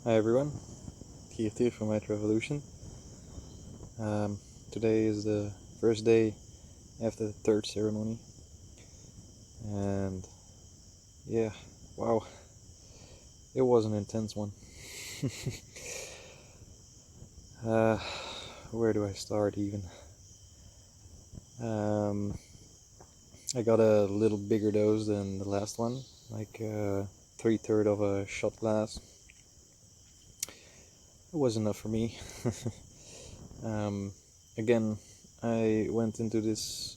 Hi everyone, TFT from MyTravolution. Today is the first day after the third ceremony, and yeah, wow, it was an intense one. uh, where do I start even? Um, I got a little bigger dose than the last one, like 3/3 of a shot glass. It was enough for me. um, Again, I went into this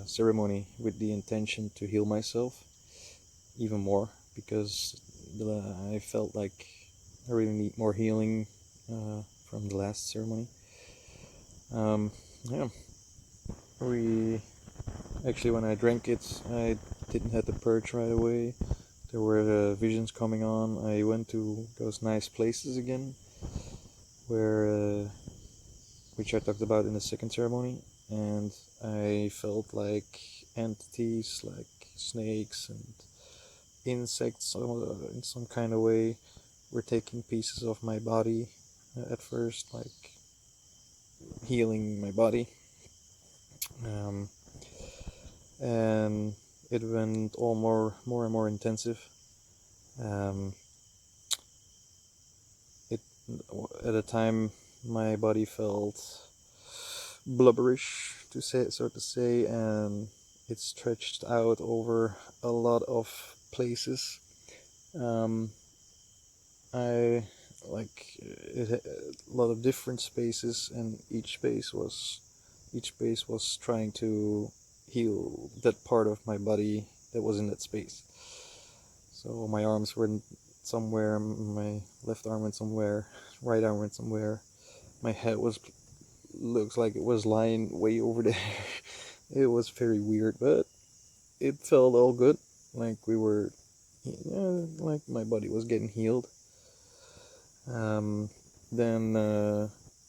ceremony with the intention to heal myself even more because I felt like I really need more healing from the last ceremony. Yeah, we actually, when I drank it, I didn't have the purge right away. There were visions coming on. I went to those nice places again, where which I talked about in the second ceremony, and I felt like entities, like snakes and insects, in some kind of way, were taking pieces of my body at first, like healing my body, um, and it went all more and more intensive. Um, it At a time my body felt blubberish, to say so to say, and it stretched out over a lot of places. Um, I like it had a lot of different spaces, and each space was trying to heal that part of my body that was in that space. So my arms were somewhere, my left arm went somewhere, right arm went somewhere. My head looks like it was lying way over there. It was very weird, but it felt all good. Like we were, yeah, like my body was getting healed. Um, then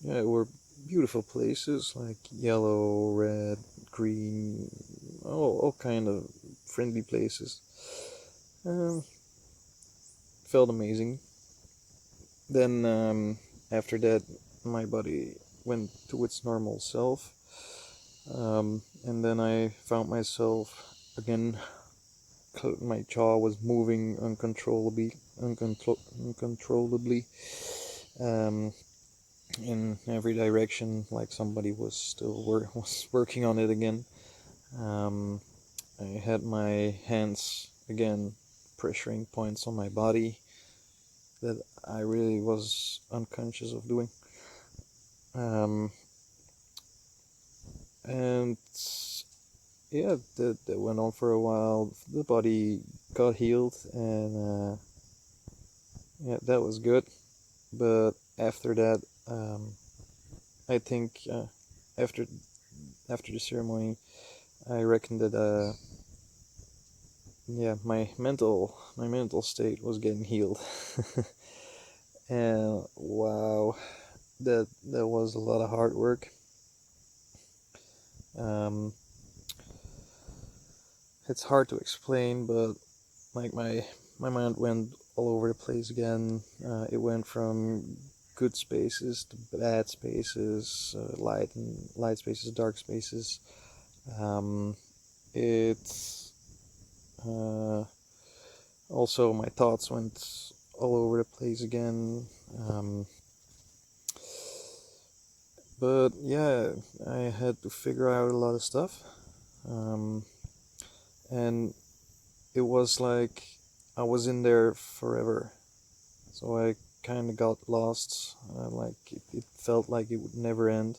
yeah, it were beautiful places like yellow, red, green, all kind of friendly places. Um, Felt amazing. Then after that, my body went to its normal self, and then I found myself again. My jaw was moving uncontrollably, um, in every direction, like somebody was was working on it again. Um, I had my hands again pressuring points on my body that I really was unconscious of doing. Um, and yeah, that went on for a while. The body got healed, and yeah, that was good. But after that, I think after after the ceremony, I reckon that yeah, my mental state was getting healed. And wow, that was a lot of hard work. Um, it's hard to explain, but like my mind went all over the place again. It went from good spaces to bad spaces, light spaces, dark spaces. Um, it's Also, my thoughts went all over the place again. Um, but yeah, I had to figure out a lot of stuff. Um, and it was like I was in there forever. So I kind of got lost. Like it felt like it would never end.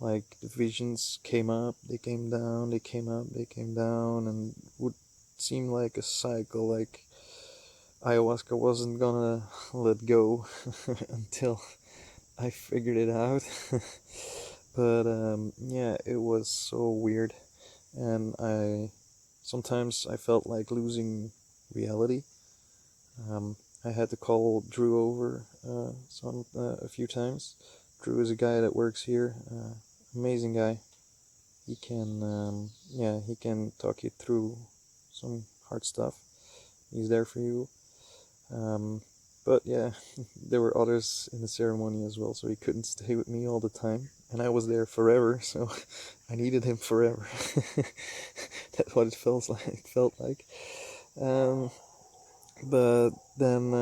Like the visions came up, they came down, they came up, they came down, and would seem like a cycle. Like ayahuasca wasn't gonna let go until I figured it out. But yeah, it was so weird, and I felt like losing reality. I had to call Drew over a few times. Drew is a guy that works here, amazing guy. He can yeah, he can talk you through some hard stuff. He's there for you. Um, But yeah, there were others in the ceremony as well, so he couldn't stay with me all the time. And I was there forever, so I needed him forever. That's what it felt like. It felt like. Um, but then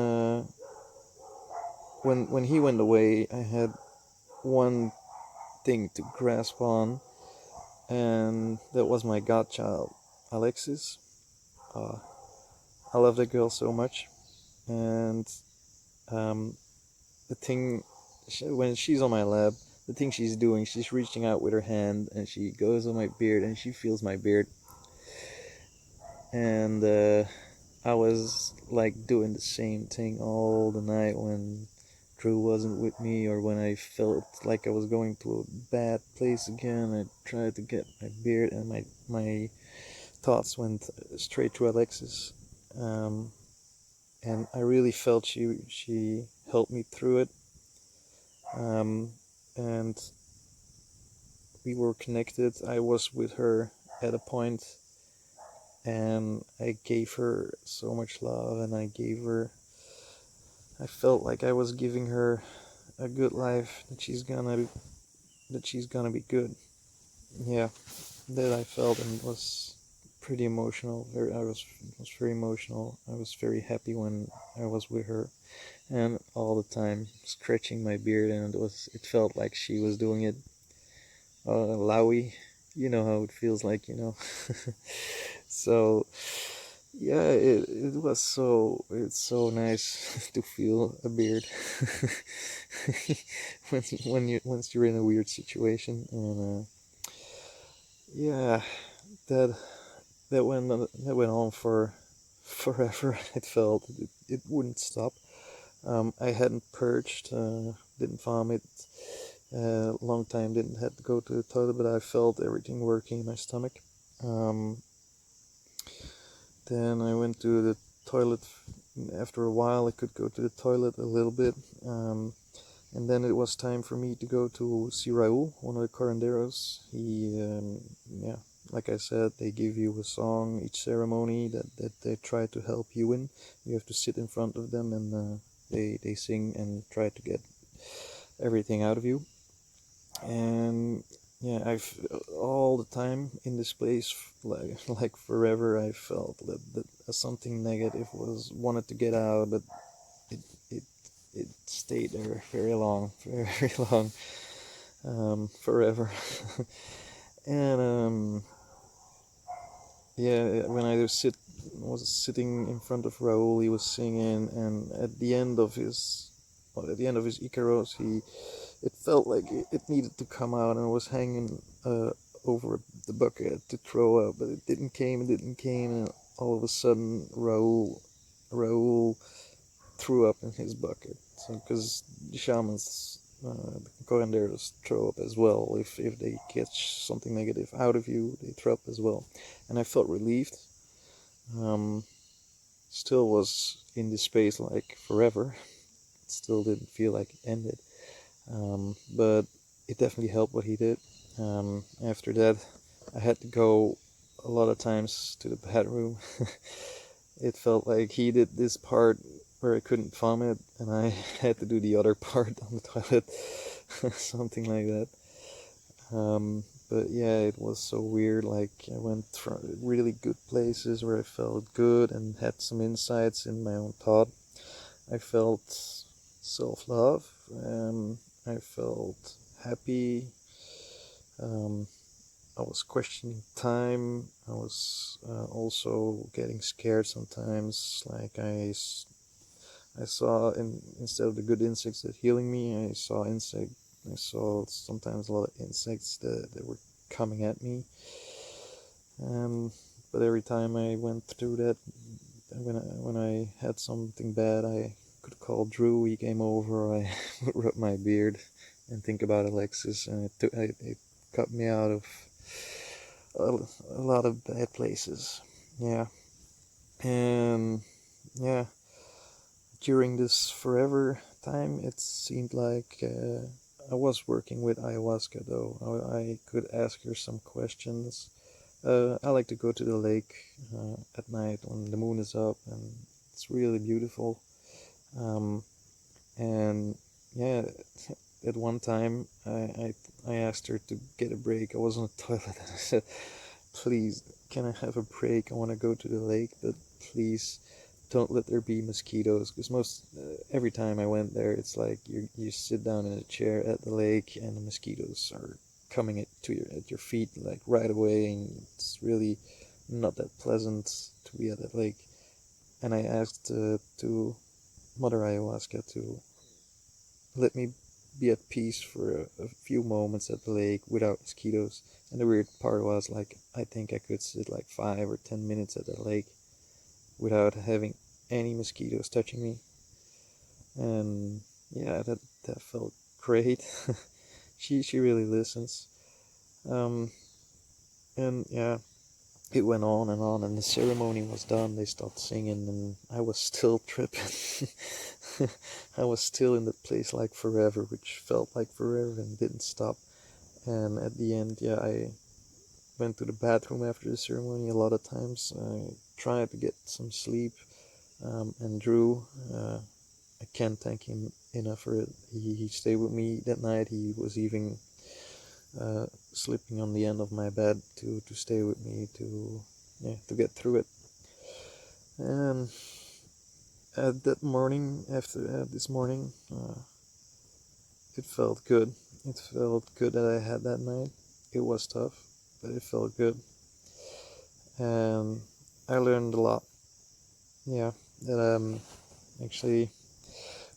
when he went away, I had one thing to grasp on, and that was my godchild, Alexis. Uh, I love that girl so much, and um, the thing when she's on my lap, the thing she's doing, she's reaching out with her hand, and she goes on my beard, and she feels my beard, and I was like doing the same thing all the night when Drew wasn't with me, or when I felt like I was going to a bad place again. I tried to get my beard, and my thoughts went straight to Alexis, um, and I really felt she helped me through it, um, and we were connected. I was with her at a point, and I gave her so much love, and I felt like I was giving her a good life, that she's gonna be good. Yeah, that I felt, and it was pretty emotional. I was very emotional. I was very happy when I was with her, and all the time scratching my beard, and it felt like she was doing it. Lowy, you know how it feels like, you know. So yeah, it's so nice to feel a beard once you're in a weird situation, and yeah, that that went on for forever. It felt it wouldn't stop. I hadn't purged, didn't vomit, long time, didn't have to go to the toilet, but I felt everything working in my stomach. Um, then I went to the toilet. After a while, I could go to the toilet a little bit. And then it was time for me to go to see Raul, one of the curanderos. Yeah, like I said, they give you a song each ceremony that they try to help you in. You have to sit in front of them, and they sing and try to get everything out of you. And yeah, I've all the time in this place, like forever, I felt that something negative was wanted to get out, but it it it stayed there very long, very long, forever. And yeah, when I was sitting in front of Raul, he was singing, and at the end of his Icaros, it felt like it needed to come out, and it was hanging over the bucket to throw up, but it didn't came, and all of a sudden Raul threw up in his bucket. So because the shamans, the curanderos throw up as well. If they catch something negative out of you, they throw up as well. And I felt relieved. Um, Still was in this space like forever. It still didn't feel like it ended. But it definitely helped what he did. After that, I had to go a lot of times to the bathroom. It felt like he did this part where I couldn't vomit, and I had to do the other part on the toilet, something like that. But yeah, it was so weird. Like, I went from really good places where I felt good and had some insights in my own thought. I felt self-love. I felt happy. Um, I was questioning time. I was also getting scared sometimes. Like, I saw, instead of the good insects that healing me, I saw sometimes a lot of insects that were coming at me. Um, but every time I went through that, when I had something bad, I could call Drew. He came over. I would rub my beard and think about Alexis, and it cut me out of a lot of bad places. Yeah, and yeah, during this forever time, it seemed like I was working with ayahuasca, though. I could ask her some questions. I like to go to the lake at night when the moon is up, and it's really beautiful. Um, and yeah, at one time I asked her to get a break. I was on the toilet and I said, please, can I have a break? I want to go to the lake, but please don't let there be mosquitoes. Because every time I went there, it's like you sit down in a chair at the lake and the mosquitoes are coming at your feet like right away, and it's really not that pleasant to be at that lake. And I asked to Mother Ayahuasca to let me be at peace for a few moments at the lake without mosquitoes. And the weird part was, like, I think I could sit like 5 or 10 minutes at the lake without having any mosquitoes touching me. And yeah, that felt great. She really listens. Um, and yeah, it went on, and the ceremony was done. They stopped singing, and I was still tripping. I was still in that place like forever, which felt like forever and didn't stop. And at the end, yeah, I went to the bathroom after the ceremony a lot of times. I tried to get some sleep, and Drew, I can't thank him enough for it. He stayed with me that night. He was even sleeping on the end of my bed to stay with me to get through it. And at that morning, after this morning, it felt good. It felt good that I had that night. It was tough, but it felt good, and I learned a lot. Yeah, that actually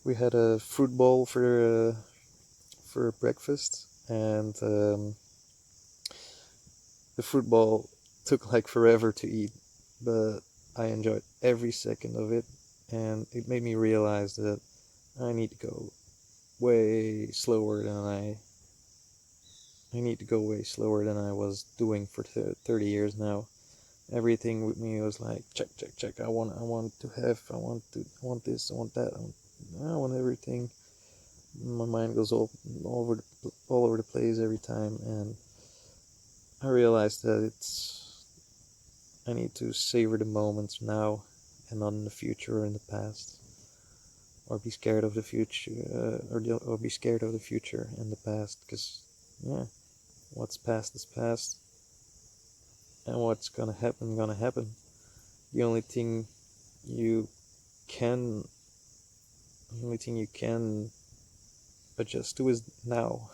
we had a fruit bowl for breakfast, and the fruit bowl took like forever to eat, but I enjoyed every second of it, and it made me realize that I need to go way slower than I need to go way slower than I was doing for 30 years now. Everything with me was like check, check, check. I want this, I want that, I want everything. My mind goes all over the place every time, and I realized that I need to savor the moments now and not in the future or in the past, or be scared of the future, or be scared of the future and the past, because yeah, what's past is past, and what's gonna happen. The only thing you can, the only thing you can adjust to is now.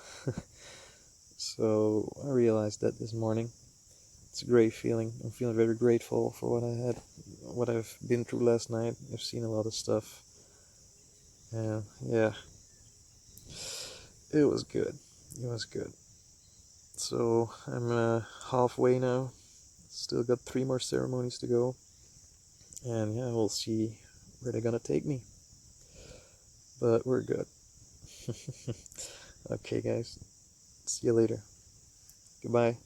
So I realized that this morning. It's a great feeling. I'm feeling very grateful for what I've been through last night. I've seen a lot of stuff, and yeah, it was good. It was good. So I'm halfway now. Still got 3 more ceremonies to go, and yeah, we'll see where they're gonna take me. But we're good. Okay, guys. See you later. Goodbye.